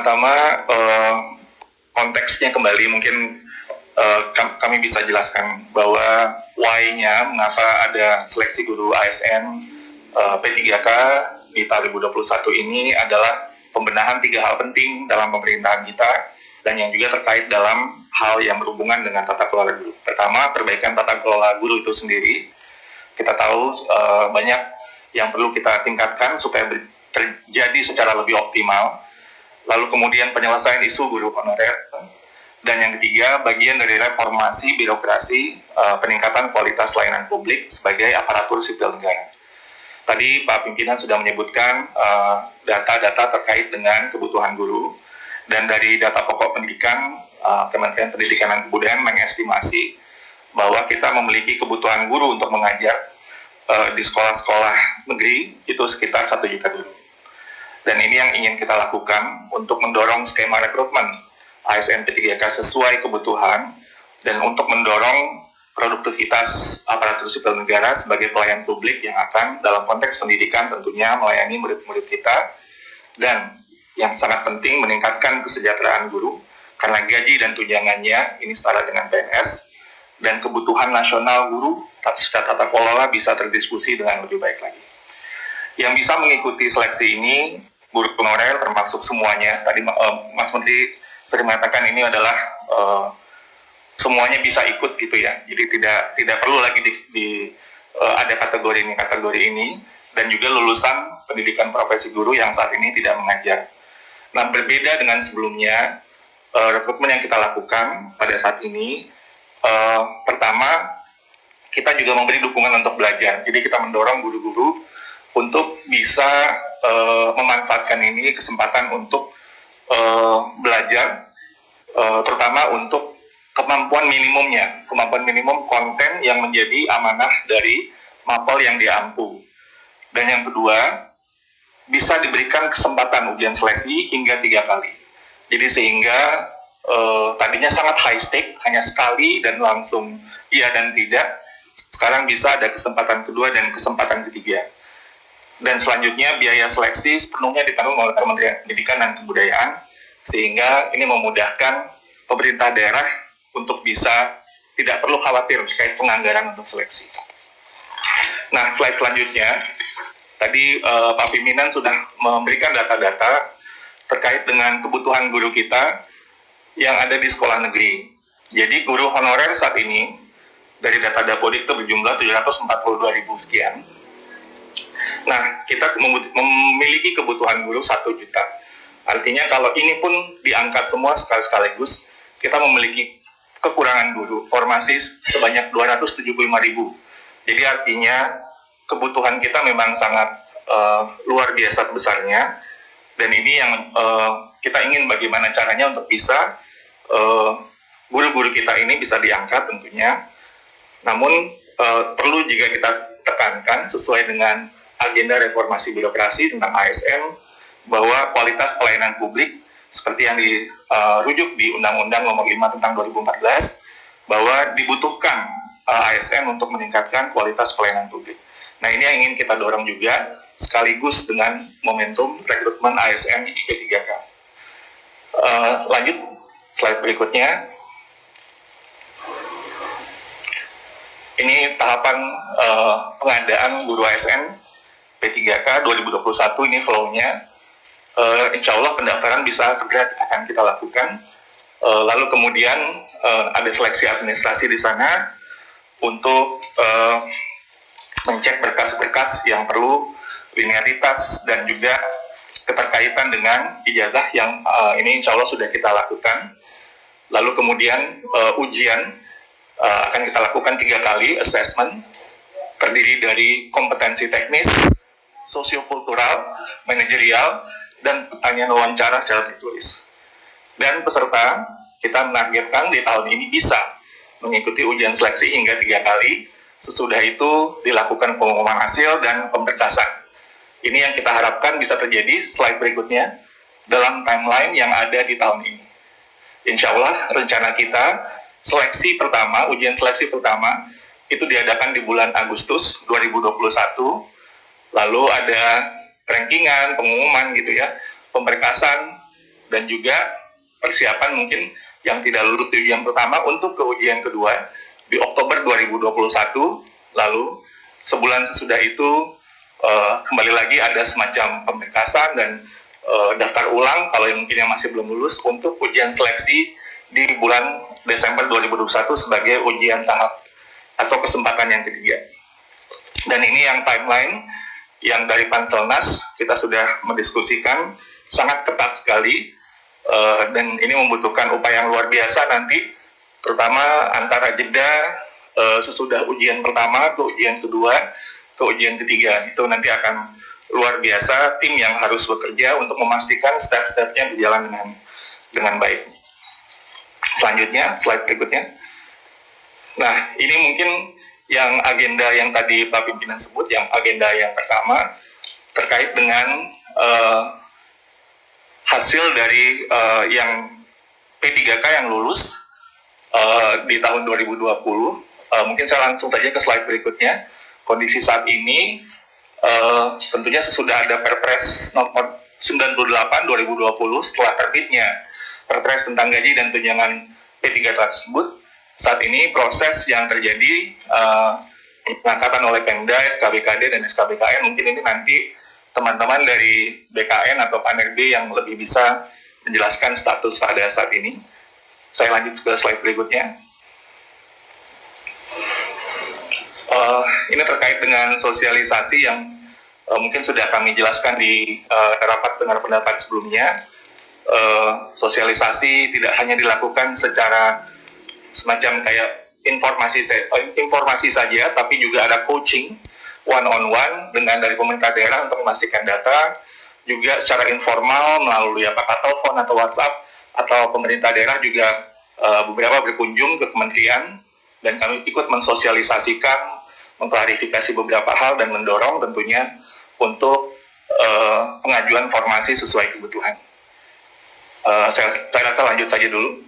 pertama-tama konteksnya kembali mungkin kami bisa jelaskan bahwa why-nya mengapa ada seleksi guru ASN P3K di tahun 2021 ini adalah pembenahan 3 hal penting dalam pemerintahan kita dan yang juga terkait dalam hal yang berhubungan dengan tata kelola guru. Pertama, perbaikan tata kelola guru itu sendiri. Kita tahu banyak yang perlu kita tingkatkan supaya terjadi secara lebih optimal. Lalu kemudian penyelesaian isu guru honorer. Dan yang ketiga, bagian dari reformasi birokrasi, peningkatan kualitas layanan publik sebagai aparatur sipil negara. Tadi Pak Pimpinan sudah menyebutkan data-data terkait dengan kebutuhan guru. Dan dari data pokok pendidikan, Kementerian Pendidikan dan Kebudayaan mengestimasi bahwa kita memiliki kebutuhan guru untuk mengajar di sekolah-sekolah negeri itu sekitar 1 juta guru. Dan ini yang ingin kita lakukan untuk mendorong skema rekrutmen ASN P3K sesuai kebutuhan dan untuk mendorong produktivitas aparatur sipil negara sebagai pelayan publik yang akan dalam konteks pendidikan tentunya melayani murid-murid kita, dan yang sangat penting meningkatkan kesejahteraan guru karena gaji dan tunjangannya ini setara dengan PNS, dan kebutuhan nasional guru secara tata kelola bisa terdiskusi dengan lebih baik lagi. Yang bisa mengikuti seleksi ini guru honorer termasuk semuanya. Tadi Mas Menteri sering mengatakan ini adalah semuanya bisa ikut gitu ya. Jadi tidak perlu lagi ada kategori ini dan juga lulusan pendidikan profesi guru yang saat ini tidak mengajar. Nah, berbeda dengan sebelumnya, rekrutmen yang kita lakukan pada saat ini, pertama kita juga memberi dukungan untuk belajar. Jadi kita mendorong guru-guru untuk bisa memanfaatkan ini kesempatan untuk belajar, terutama untuk kemampuan minimum konten yang menjadi amanah dari mapel yang diampu. Dan yang kedua, bisa diberikan kesempatan ujian seleksi hingga 3 kali. Jadi sehingga tadinya sangat high stake, hanya sekali dan langsung iya dan tidak, sekarang bisa ada kesempatan kedua dan kesempatan ketiga. Dan selanjutnya biaya seleksi sepenuhnya ditanggung oleh Kementerian Pendidikan dan Kebudayaan, sehingga ini memudahkan pemerintah daerah untuk bisa tidak perlu khawatir terkait penganggaran untuk seleksi. Nah, slide selanjutnya, tadi Pak Pimpinan sudah memberikan data-data terkait dengan kebutuhan guru kita yang ada di sekolah negeri. Jadi guru honorer saat ini dari data Dapodik itu berjumlah 742.000 sekian. Nah, kita memiliki kebutuhan guru 1 juta. Artinya kalau ini pun diangkat semua sekaligus, kita memiliki kekurangan guru, formasi sebanyak 275.000. Jadi artinya kebutuhan kita memang sangat luar biasa besarnya, dan ini yang kita ingin bagaimana caranya untuk bisa guru-guru kita ini bisa diangkat tentunya. Namun perlu juga kita tekankan sesuai dengan agenda reformasi birokrasi tentang ASN, bahwa kualitas pelayanan publik seperti yang dirujuk di Undang-Undang Nomor 5 tentang 2014, bahwa dibutuhkan ASN untuk meningkatkan kualitas pelayanan publik. Nah, ini yang ingin kita dorong juga sekaligus dengan momentum rekrutmen ASN P3K. Lanjut slide berikutnya. Ini tahapan pengadaan guru ASN P3K 2021, ini flow-nya. Insya Allah pendaftaran bisa segera akan kita lakukan. Lalu kemudian ada seleksi administrasi di sana untuk mencek berkas-berkas yang perlu, linearitas, dan juga keterkaitan dengan ijazah yang ini insya Allah sudah kita lakukan. Lalu kemudian ujian akan kita lakukan 3 kali assessment, terdiri dari kompetensi teknis, sosiokultural, manajerial, dan pertanyaan wawancara secara tertulis. Dan peserta kita menargetkan di tahun ini bisa mengikuti ujian seleksi hingga 3 kali. Sesudah itu dilakukan pengumuman hasil dan pemberkasan. Ini yang kita harapkan bisa terjadi slide berikutnya dalam timeline yang ada di tahun ini. Insya Allah rencana kita ujian seleksi pertama itu diadakan di bulan Agustus 2021. Lalu ada rankingan, pengumuman gitu ya, pemberkasan dan juga persiapan mungkin yang tidak lulus di ujian pertama untuk ke ujian kedua di Oktober 2021. Lalu sebulan sesudah itu kembali lagi ada semacam pemberkasan dan daftar ulang kalau yang mungkin yang masih belum lulus untuk ujian seleksi di bulan Desember 2021 sebagai ujian tahap atau kesempatan yang ketiga. Dan ini yang timeline yang dari Panselnas kita sudah mendiskusikan sangat ketat sekali, dan ini membutuhkan upaya yang luar biasa nanti, terutama antara jeda sesudah ujian pertama ke ujian kedua ke ujian ketiga. Itu nanti akan luar biasa, tim yang harus bekerja untuk memastikan step-stepnya berjalan dengan baik. Selanjutnya, slide berikutnya. Nah, ini mungkin yang agenda yang tadi Pak Pimpinan sebut, yang agenda yang pertama terkait dengan hasil dari yang P3K yang lulus di tahun 2020. Mungkin saya langsung saja ke slide berikutnya. Kondisi saat ini tentunya sesudah ada Perpres nomor 98 2020 setelah terbitnya Perpres tentang gaji dan tunjangan P3K tersebut, saat ini proses yang terjadi pengangkatan oleh Pemda, SKBKD, dan SKBKN, mungkin ini nanti teman-teman dari BKN atau PANRB yang lebih bisa menjelaskan status pada saat ini. Saya lanjut ke slide berikutnya. Ini terkait dengan sosialisasi yang mungkin sudah kami jelaskan di rapat dengar pendapat sebelumnya. Sosialisasi tidak hanya dilakukan secara semacam kayak informasi saja, tapi juga ada coaching one-on-one dengan dari pemerintah daerah untuk memastikan data, juga secara informal melalui apakah telepon atau WhatsApp, atau pemerintah daerah juga beberapa berkunjung ke kementerian, dan kami ikut mensosialisasikan, mengklarifikasi beberapa hal, dan mendorong tentunya untuk pengajuan formasi sesuai kebutuhan. Saya rasa lanjut saja dulu.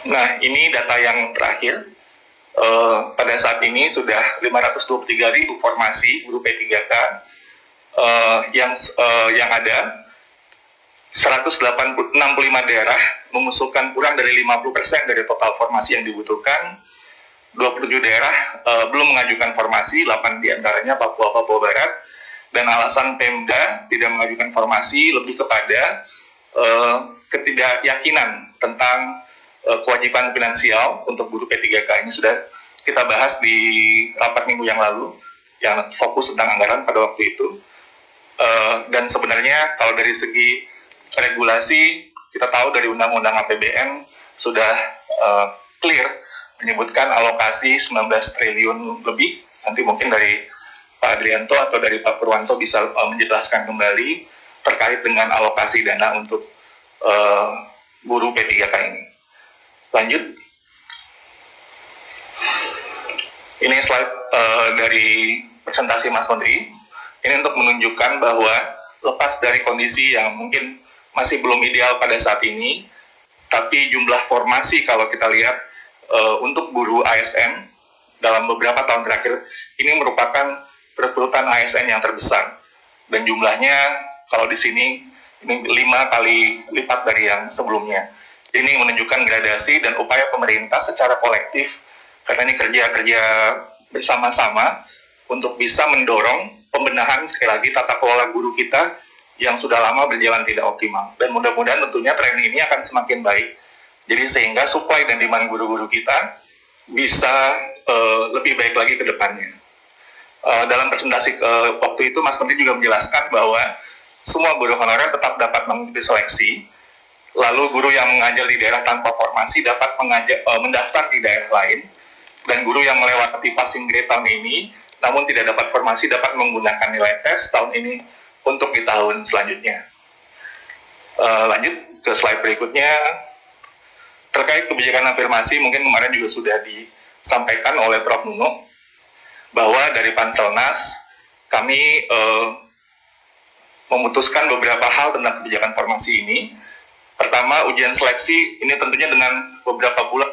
Nah, ini data yang terakhir. Pada saat ini sudah 523.000 formasi guru P3K yang ada 165 daerah mengusulkan kurang dari 50% dari total formasi yang dibutuhkan. 27 daerah belum mengajukan formasi, 8 diantaranya Papua Barat, dan alasan Pemda tidak mengajukan formasi lebih kepada ketidakyakinan tentang kewajiban finansial untuk guru P3K. Ini sudah kita bahas di rapat minggu yang lalu yang fokus tentang anggaran pada waktu itu. Dan sebenarnya kalau dari segi regulasi, kita tahu dari Undang-Undang APBN sudah clear menyebutkan alokasi 19 triliun lebih. Nanti mungkin dari Pak Adrianto atau dari Pak Purwanto bisa menjelaskan kembali terkait dengan alokasi dana untuk guru P3K ini. Lanjut. Ini slide dari presentasi Mas Menteri. Ini untuk menunjukkan bahwa lepas dari kondisi yang mungkin masih belum ideal pada saat ini, tapi jumlah formasi kalau kita lihat untuk guru ASN dalam beberapa tahun terakhir ini merupakan rekrutan ASN yang terbesar, dan jumlahnya kalau di sini ini 5 kali lipat dari yang sebelumnya. Ini menunjukkan gradasi dan upaya pemerintah secara kolektif, karena ini kerja bersama-sama untuk bisa mendorong pembenahan sekali lagi tata kelola guru kita yang sudah lama berjalan tidak optimal. Dan mudah-mudahan tentunya tren ini akan semakin baik. Jadi sehingga supply dan demand guru-guru kita bisa lebih baik lagi ke depannya. Dalam presentasi waktu itu Mas Menteri juga menjelaskan bahwa semua guru honorer tetap dapat mengikuti seleksi. Lalu guru yang mengajar di daerah tanpa formasi dapat mendaftar di daerah lain, dan guru yang melewati passing grade tahun ini namun tidak dapat formasi dapat menggunakan nilai tes tahun ini untuk di tahun selanjutnya. Lanjut ke slide berikutnya. Terkait kebijakan afirmasi, mungkin kemarin juga sudah disampaikan oleh Prof. Nuno bahwa dari Panselnas kami memutuskan beberapa hal tentang kebijakan formasi ini. Pertama, ujian seleksi ini tentunya dengan beberapa bulan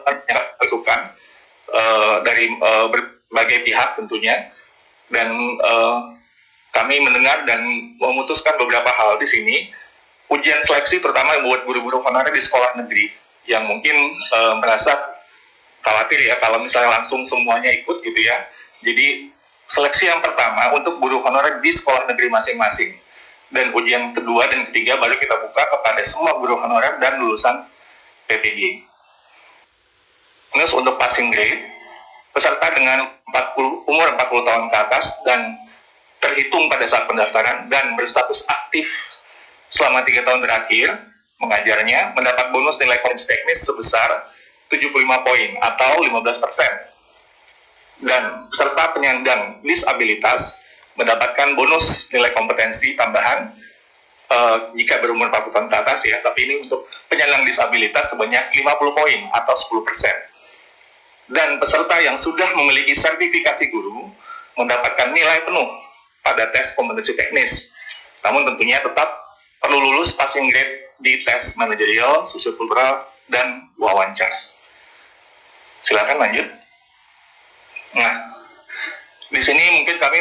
masukan dari berbagai pihak tentunya, dan kami mendengar dan memutuskan beberapa hal di sini. ujian seleksi terutama buat guru-guru honorer di sekolah negeri yang mungkin merasa khawatir ya kalau misalnya langsung semuanya ikut gitu ya. Jadi seleksi yang pertama untuk guru honorer di sekolah negeri masing-masing, dan ujian kedua dan ketiga baru kita buka kepada semua guru honorer dan lulusan PPG. Terus untuk passing grade, peserta dengan umur 40 tahun ke atas dan terhitung pada saat pendaftaran dan berstatus aktif selama 3 tahun terakhir mengajarnya mendapat bonus nilai kompetensi teknis sebesar 75 poin atau 15%. Dan peserta penyandang disabilitas mendapatkan bonus nilai kompetensi tambahan jika berumur 40 tahun ke atas ya, tapi ini untuk penyandang disabilitas sebanyak 50 poin atau 10%. Dan peserta yang sudah memiliki sertifikasi guru mendapatkan nilai penuh pada tes kompetensi teknis. Namun tentunya tetap perlu lulus passing grade di tes manajerial, sosiokultural, dan wawancara. Silakan lanjut. Nah, di sini mungkin kami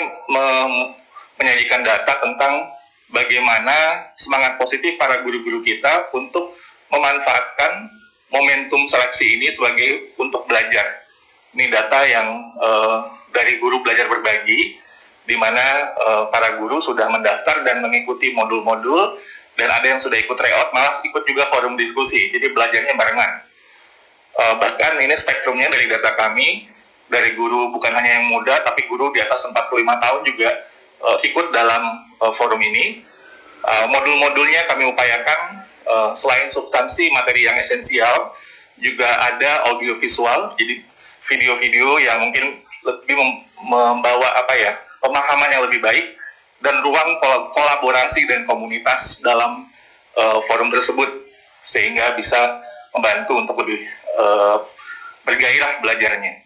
menyajikan data tentang bagaimana semangat positif para guru-guru kita untuk memanfaatkan momentum seleksi ini sebagai untuk belajar. Ini data yang dari guru belajar berbagi, di mana para guru sudah mendaftar dan mengikuti modul-modul, dan ada yang sudah ikut tryout, malah ikut juga forum diskusi, jadi belajarnya barengan. Bahkan ini spektrumnya dari data kami, dari guru bukan hanya yang muda, tapi guru di atas 45 tahun juga ikut dalam forum ini. Modul-modulnya kami upayakan selain substansi materi yang esensial, juga ada audio-visual, jadi video-video yang mungkin lebih membawa pemahaman yang lebih baik, dan ruang kolaborasi dan komunitas dalam forum tersebut, sehingga bisa membantu untuk lebih bergairah belajarnya.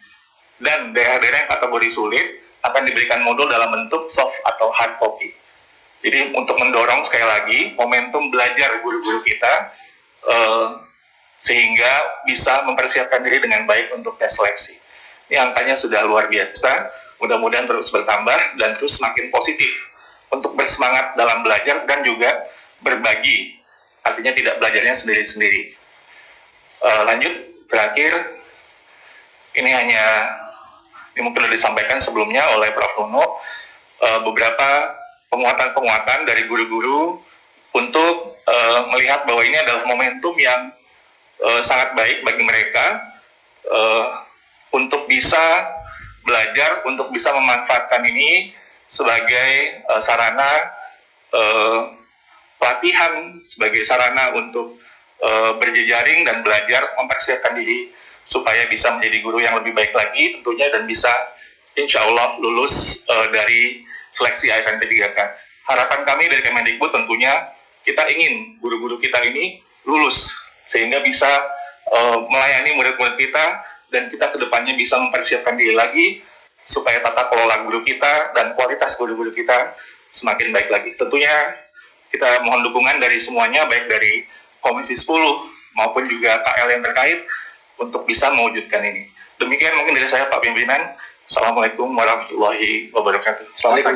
Dan daerah-daerah yang kategori sulit akan diberikan modul dalam bentuk soft atau hard copy. Jadi untuk mendorong sekali lagi momentum belajar guru-guru kita sehingga bisa mempersiapkan diri dengan baik untuk tes seleksi. Ini angkanya sudah luar biasa, mudah-mudahan terus bertambah dan terus semakin positif untuk bersemangat dalam belajar dan juga berbagi, artinya tidak belajarnya sendiri-sendiri. Lanjut, terakhir, ini mungkin sudah disampaikan sebelumnya oleh Prof. Nuno, beberapa penguatan-penguatan dari guru-guru untuk melihat bahwa ini adalah momentum yang sangat baik bagi mereka untuk bisa belajar, untuk bisa memanfaatkan ini sebagai sarana pelatihan, sebagai sarana untuk berjejaring dan belajar, mempersiapkan diri supaya bisa menjadi guru yang lebih baik lagi tentunya, dan bisa insya Allah lulus dari seleksi ASN P3K. Harapan kami dari Kemendikbud tentunya kita ingin guru-guru kita ini lulus sehingga bisa melayani murid-murid kita, dan kita kedepannya bisa mempersiapkan diri lagi supaya tata kelola guru kita dan kualitas guru-guru kita semakin baik lagi. Tentunya kita mohon dukungan dari semuanya, baik dari Komisi 10 maupun juga KL yang terkait untuk bisa mewujudkan ini. Demikian mungkin dari saya, Pak Pimpinan. Assalamualaikum warahmatullahi wabarakatuh. Assalamualaikum.